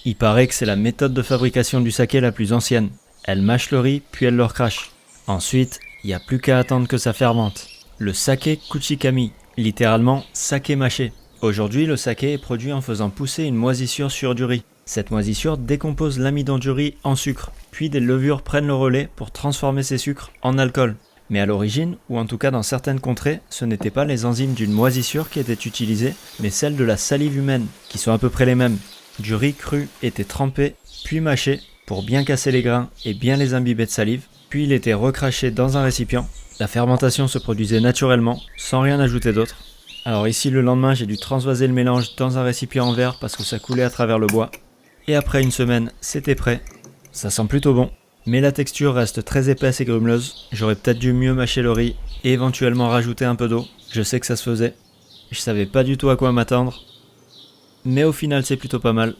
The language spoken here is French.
Il paraît que c'est la méthode de fabrication du saké la plus ancienne. Elle mâche le riz, puis elle le recrache. Ensuite, il n'y a plus qu'à attendre que ça fermente. Le saké kuchikami, littéralement saké mâché. Aujourd'hui, le saké est produit en faisant pousser une moisissure sur du riz. Cette moisissure décompose l'amidon du riz en sucre, puis des levures prennent le relais pour transformer ces sucres en alcool. Mais à l'origine, ou en tout cas dans certaines contrées, ce n'étaient pas les enzymes d'une moisissure qui étaient utilisées, mais celles de la salive humaine, qui sont à peu près les mêmes. Du riz cru était trempé, puis mâché, pour bien casser les grains et bien les imbiber de salive, puis il était recraché dans un récipient. La fermentation se produisait naturellement, sans rien ajouter d'autre. Alors ici, le lendemain, j'ai dû transvaser le mélange dans un récipient en verre parce que ça coulait à travers le bois. Et après une semaine, c'était prêt. Ça sent plutôt bon, mais la texture reste très épaisse et grumeleuse. J'aurais peut-être dû mieux mâcher le riz et éventuellement rajouter un peu d'eau. Je sais que ça se faisait. Je savais pas du tout à quoi m'attendre. Mais au final, c'est plutôt pas mal.